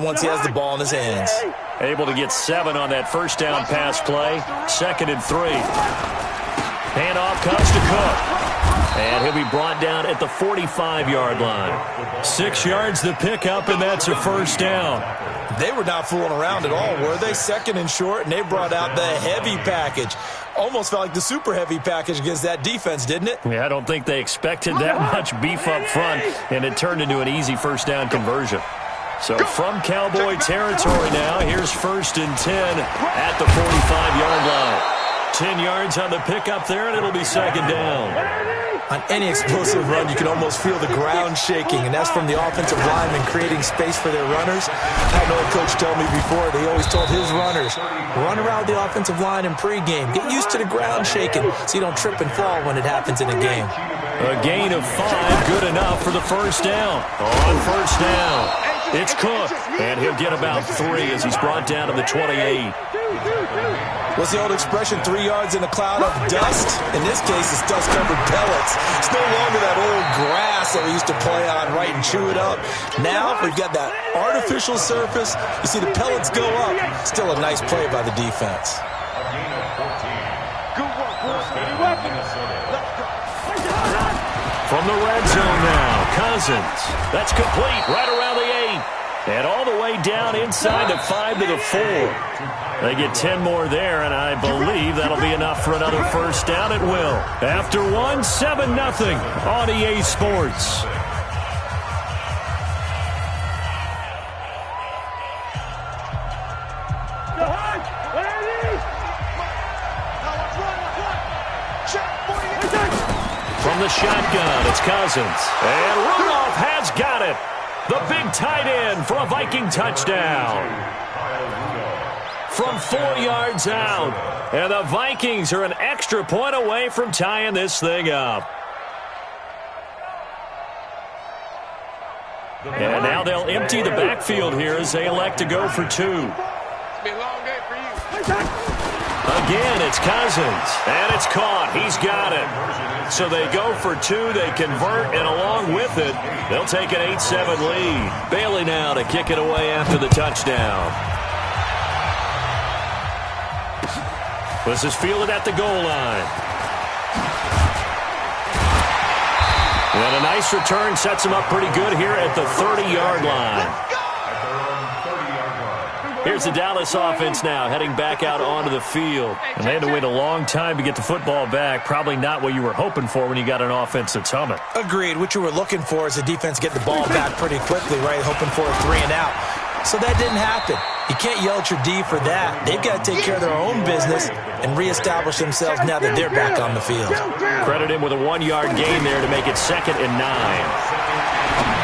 once he has the ball in his hands. Able to get 7 on that first down pass play. 2nd and 3. Handoff comes to Cook. And he'll be brought down at the 45-yard line. 6 yards the pickup, and that's a first down. They were not fooling around at all, were they? 2nd and short, and they brought out the heavy package. Almost felt like the super heavy package against that defense, didn't it? Yeah, I don't think they expected that much beef up front, and it turned into an easy first down conversion. So from Cowboy territory now, here's 1st and 10 at the 45-yard line. 10 yards on the pickup there, and it'll be 2nd down. On any explosive run, you can almost feel the ground shaking, and that's from the offensive linemen creating space for their runners. I know a coach told me before, they always told his runners, run around the offensive line in pregame. Get used to the ground shaking so you don't trip and fall when it happens in a game. A gain of 5, good enough for the first down. On first down, it's Cook, and he'll get about 3 as he's brought down to the 28. What's the old expression, 3 yards in a cloud of dust? In this case, it's dust-covered pellets. It's no longer that old grass that we used to play on, right, and chew it up. Now, we've got that artificial surface. You see the pellets go up. Still a nice play by the defense. From the red zone now, Cousins. That's complete right around the 8. And all the way down inside the 5 to the 4. They get 10 more there, and I believe that'll be enough for another first down. It will. After 1, 7-0 on EA Sports. From the shotgun, it's Cousins. And Rudolph has got it. The big tight end for a Viking touchdown. From 4 yards out. And the Vikings are an extra point away from tying this thing up. And now they'll empty the backfield here as they elect to go for 2. Again, it's Cousins. And it's caught. He's got it. So they go for 2, they convert, and along with it, they'll take an 8-7 lead. Bailey now to kick it away after the touchdown. This is fielded at the goal line. And a nice return sets him up pretty good here at the 30-yard line. Here's the Dallas offense now, heading back out onto the field. And they had to wait a long time to get the football back. Probably not what you were hoping for when you got an offense that's humming. Agreed. What you were looking for is the defense get the ball back pretty quickly, right? Hoping for a 3 and out. So that didn't happen. You can't yell at your D for that. They've got to take care of their own business and reestablish themselves now that they're back on the field. Credit him with a 1-yard gain there to make it 2nd and 9.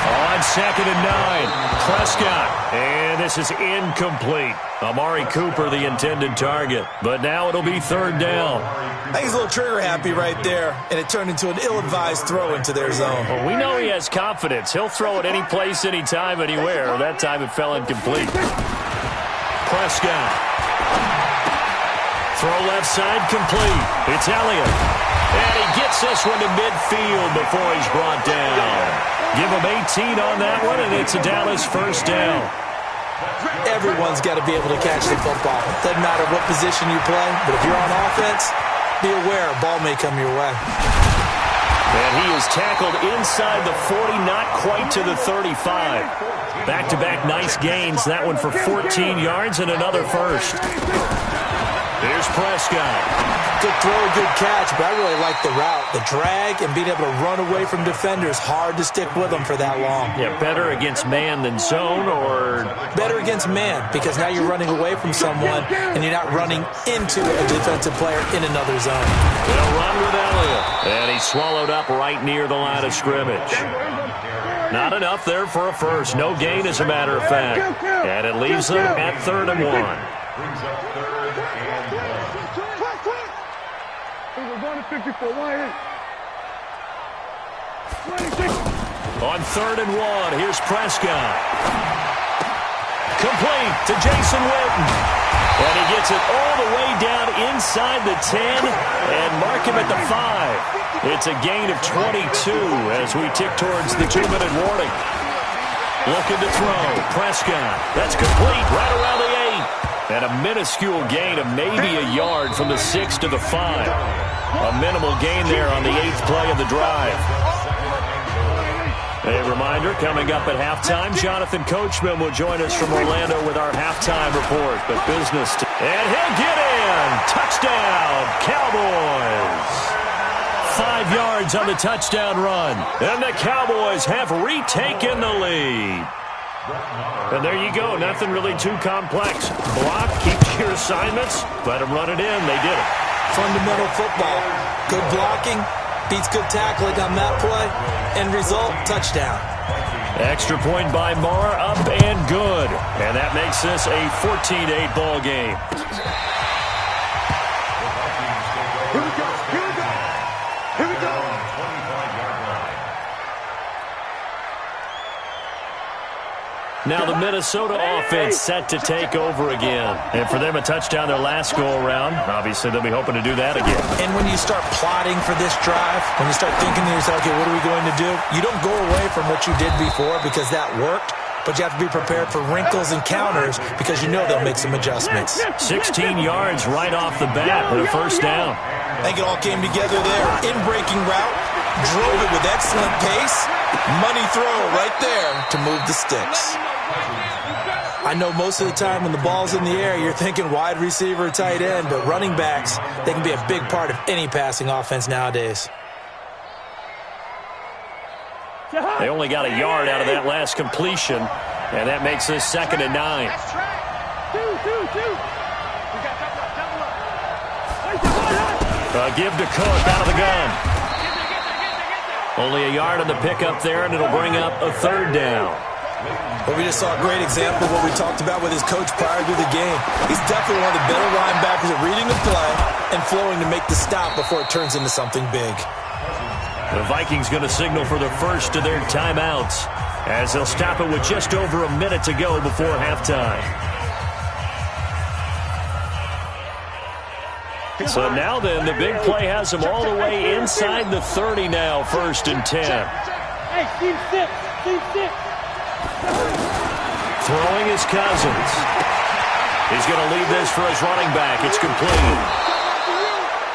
On 2nd and 9, Prescott. And this is incomplete. Amari Cooper, the intended target. But now it'll be 3rd down. I think he's a little trigger happy right there, and it turned into an ill-advised throw into their zone. Well, we know he has confidence. He'll throw it any place, anytime, anywhere. That time it fell incomplete. Prescott. Throw left side complete. It's Elliott. And he gets this one to midfield before he's brought down. Give him 18 on that one, and it's a Dallas first down. Everyone's got to be able to catch the football. Doesn't matter what position you play, but if you're on offense, be aware a ball may come your way. And he is tackled inside the 40, not quite to the 35. Back-to-back nice gains. That one for 14 yards and another first. Here's Prescott. Good throw, good catch, but I really like the route. The drag and being able to run away from defenders, hard to stick with them for that long. Yeah, better against man than zone, or? Better against man, because now you're running away from someone and you're not running into a defensive player in another zone. They'll run with Elliott. And he's swallowed up right near the line of scrimmage. Not enough there for a first. No gain, as a matter of fact. And it leaves them at 3rd and 1. On 3rd and 1, here's Prescott. Complete to Jason Witten. And he gets it all the way down inside the 10 and mark him at the 5. It's a gain of 22 as we tick towards the 2-minute warning. Looking to throw. Prescott. That's complete right around the 8. And a minuscule gain of maybe a yard from the 6 to the 5. A minimal gain there on the 8th play of the drive. A reminder, coming up at halftime, Jonathan Coachman will join us from Orlando with our halftime report. But business and he'll get in. Touchdown, Cowboys. 5 yards on the touchdown run. And the Cowboys have retaken the lead. And there you go. Nothing really too complex. Block, keep your assignments, let them run it in. They did it. Fundamental football. Good blocking beats good tackling on that play. End result, touchdown. Extra point by Mara, up and good. And that makes this a 14-8 ball game. Here we go. Here we go. Here we go. Now the Minnesota offense set to take over again. And for them, a touchdown their last go-around. Obviously, they'll be hoping to do that again. And when you start plotting for this drive, when you start thinking to yourself, okay, what are we going to do? You don't go away from what you did before because that worked. But you have to be prepared for wrinkles and counters because you know they'll make some adjustments. 16 yards right off the bat with a first down. I think it all came together there. In-breaking route, drove it with excellent pace. Money throw right there to move the sticks. I know most of the time when the ball's in the air, you're thinking wide receiver, tight end, but running backs, they can be a big part of any passing offense nowadays. They only got a yard out of that last completion, and that makes this 2nd and 9. Give to Cook out of the gun. Only a yard on the pickup there, and it'll bring up a 3rd down. But we just saw a great example of what we talked about with his coach prior to the game. He's definitely one of the better linebackers at reading the play and flowing to make the stop before it turns into something big. The Vikings going to signal for the first of their timeouts as they'll stop it with just over a minute to go before halftime. So now then, the big play has them all the way inside the 30 now, 1st and 10. Hey, Steve, sit. Throwing is Cousins. He's going to lead this for his running back. It's complete.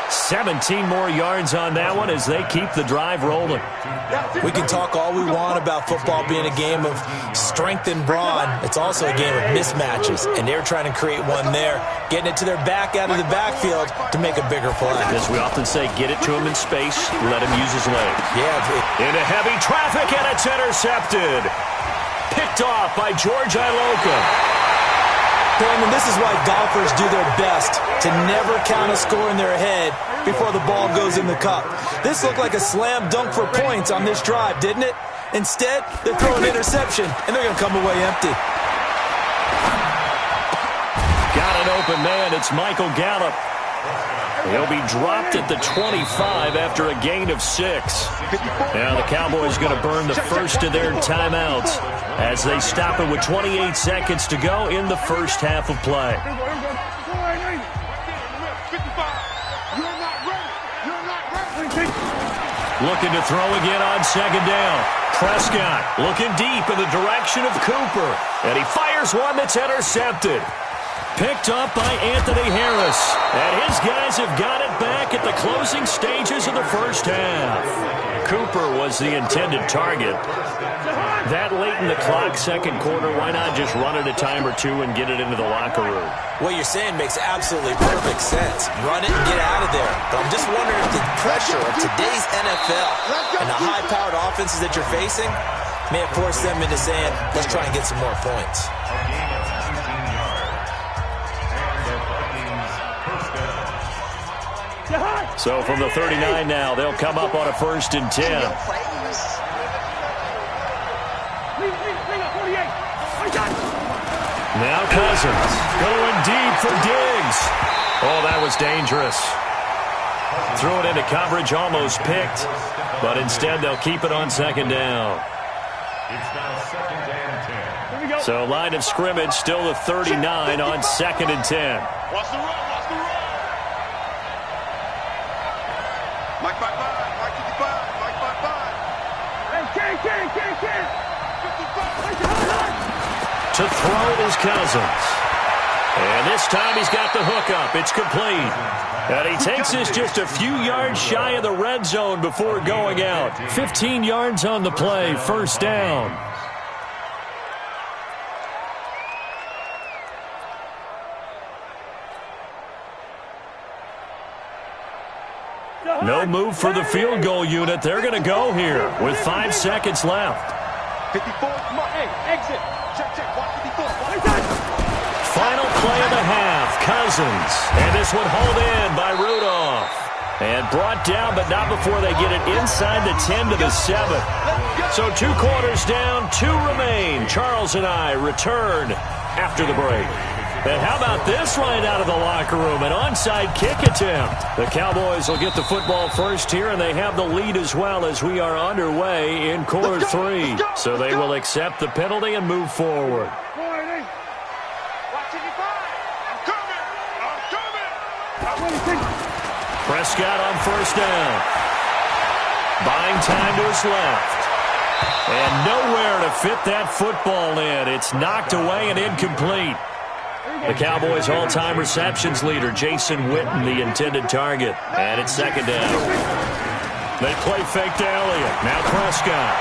17 more yards on that one as they keep the drive rolling. We can talk all we want about football being a game of strength and brawn. It's also a game of mismatches, and they're trying to create one there, getting it to their back out of the backfield to make a bigger play. As we often say, get it to him in space, let him use his legs. Yeah. Into heavy traffic, and it's intercepted. Picked off by George Iloka. Coleman, this is why golfers do their best to never count a score in their head before the ball goes in the cup. This looked like a slam dunk for points on this drive, didn't it? Instead, they're throwing an interception, and they're going to come away empty. Got an open man. It's Michael Gallup. He'll be dropped at the 25 after a gain of 6. Now the Cowboys going to burn the first of their timeouts as they stop it with 28 seconds to go in the first half of play. Looking to throw again on 2nd down. Prescott looking deep in the direction of Cooper. And he fires one that's intercepted. Picked up by Anthony Harris. And his guys have got it back at the closing stages of the first half. Cooper was the intended target. That late in the clock, 2nd quarter, why not just run it a time or two and get it into the locker room? What you're saying makes absolutely perfect sense. Run it and get out of there. But I'm just wondering if the pressure of today's NFL and the high-powered offenses that you're facing may have forced them into saying, let's try and get some more points. So from the 39 now, they'll come up on a 1st and 10. Now Cousins going deep for Diggs. Oh, that was dangerous. Threw it into coverage, almost picked. But instead, they'll keep it on 2nd down. So line of scrimmage still the 39 on 2nd and 10. Watch the run. Mike 55, Mike 55, Mike 55. Hey, Ken. 55. To throw is Cousins. And this time he's got the hook up. It's complete. And he takes this just a few yards shy of the red zone before going out. 15 yards on the play, first down. No move for the field goal unit. They're going to go here with 5 seconds left. 54, come on, hey, exit. Check, watch 54. Final play of the half, Cousins. And this one hauled in by Rudolph. And brought down, but not before they get it inside the 10 to the 7. So 2 quarters down, 2 remain. Charles and I return after the break. And how about this right out of the locker room? An onside kick attempt. The Cowboys will get the football first here, and they have the lead as well as we are underway in quarter 3. So they will accept the penalty and move forward. Prescott on first down. Buying time to his left. And nowhere to fit that football in. It's knocked away and incomplete. The Cowboys' all-time receptions leader, Jason Witten, the intended target. And it's second down. They play fake to Elliott. Now Prescott.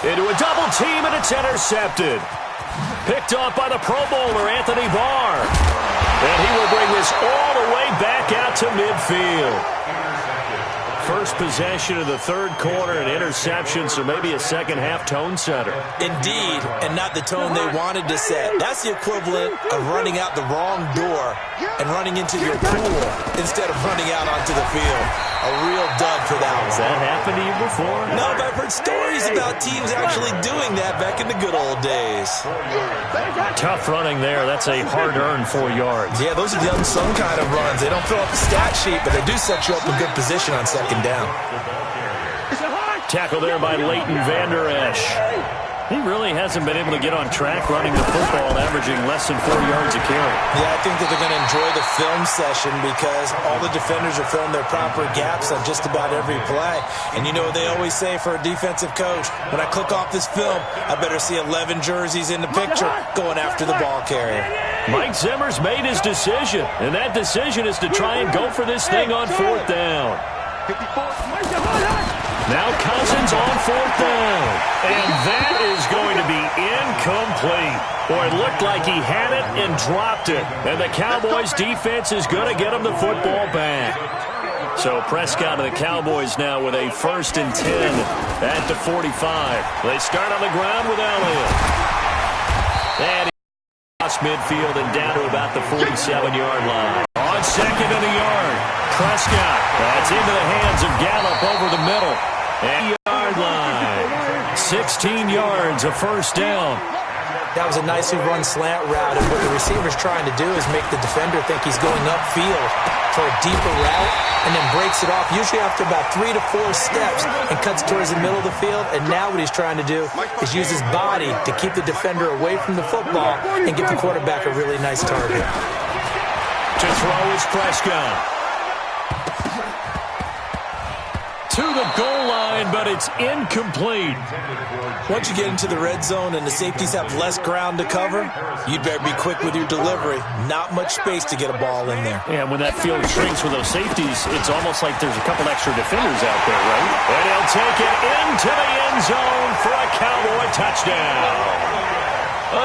Into a double team, and it's intercepted. Picked off by the Pro Bowler, Anthony Barr. And he will bring this all the way back out to midfield. First possession of the third quarter, an interception, so maybe a second-half tone setter. Indeed, and not the tone they wanted to set. That's the equivalent of running out the wrong door and running into your pool instead of running out onto the field. A real dud for that one. Has that happened to you before? No, but I've heard stories about teams actually doing that back in the good old days. Tough running there. That's a hard-earned 4 yards. Yeah, those are the unsung kind of runs. They don't fill up the stat sheet, but they do set you up in good position on second down. Tackle there by Leighton Vander Esch. He really hasn't been able to get on track running the football, averaging less than 4 yards a carry. Yeah, I think that they're going to enjoy the film session because all the defenders are filling their proper gaps on just about every play. And you know what they always say for a defensive coach? When I click off this film, I better see 11 jerseys in the picture going after the ball carrier. Mike Zimmer's made his decision, and that decision is to try and go for this thing on fourth down. Now Cousins on fourth down. And that is going to be incomplete. Boy, it looked like he had it and dropped it. And the Cowboys' defense is going to get him the football back. So Prescott and the Cowboys now with a 1st and 10 at the 45. They start on the ground with Elliott. And across midfield and down to about the 47-yard line. On second and a yard. Prescott. That's into the hands of Gallup over the middle. And yard line. 16 yards, a first down. That was a nicely run slant route, and what the receiver's trying to do is make the defender think he's going upfield for a deeper route, and then breaks it off, usually after about 3 to 4 steps, and cuts towards the middle of the field. And now what he's trying to do is use his body to keep the defender away from the football and give the quarterback a really nice target. To throw is Prescott. To the goal line, but it's incomplete. Once you get into the red zone and the safeties have less ground to cover, you'd better be quick with your delivery. Not much space to get a ball in there. And when that field shrinks with those safeties, it's almost like there's a couple extra defenders out there, right? And he'll take it into the end zone for a Cowboy touchdown.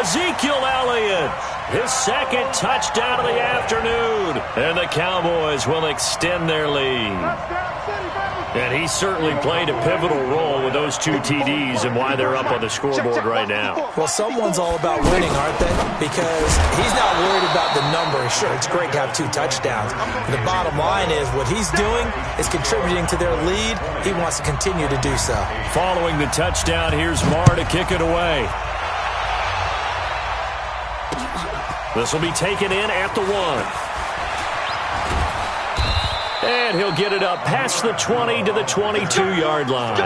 Ezekiel Elliott, his second touchdown of the afternoon. And the Cowboys will extend their lead. And he certainly played a pivotal role with those 2 TDs and why they're up on the scoreboard right now. Well, someone's all about winning, aren't they? Because he's not worried about the number. Sure, it's great to have 2 touchdowns. But the bottom line is what he's doing is contributing to their lead. He wants to continue to do so. Following the touchdown, here's Marr to kick it away. This will be taken in at the 1. And he'll get it up past the 20 to the 22-yard line.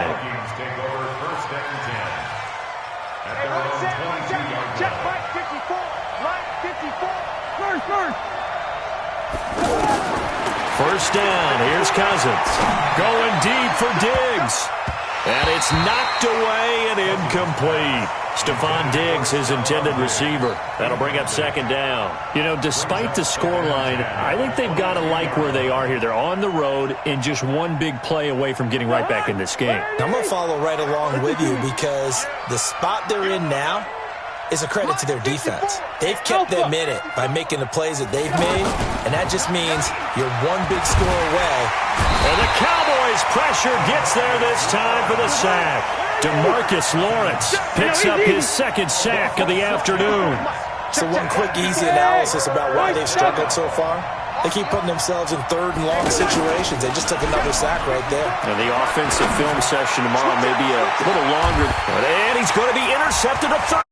First down, here's Cousins. Going deep for Diggs. And it's knocked away and incomplete. Stephon Diggs, his intended receiver. That'll bring up second down. You know, despite the scoreline, I think they've got to like where they are here. They're on the road and just one big play away from getting right back in this game. I'm going to follow right along with you because the spot they're in now is a credit to their defense. They've kept them in it by making the plays that they've made, and that just means you're one big score away. And the Cowboys' pressure gets there this time for the sack. DeMarcus Lawrence picks up his second sack of the afternoon. So one quick, easy analysis about why they've struggled so far. They keep putting themselves in third and long situations. They just took another sack right there. And the offensive film session tomorrow may be a little longer. And he's going to be intercepted a third.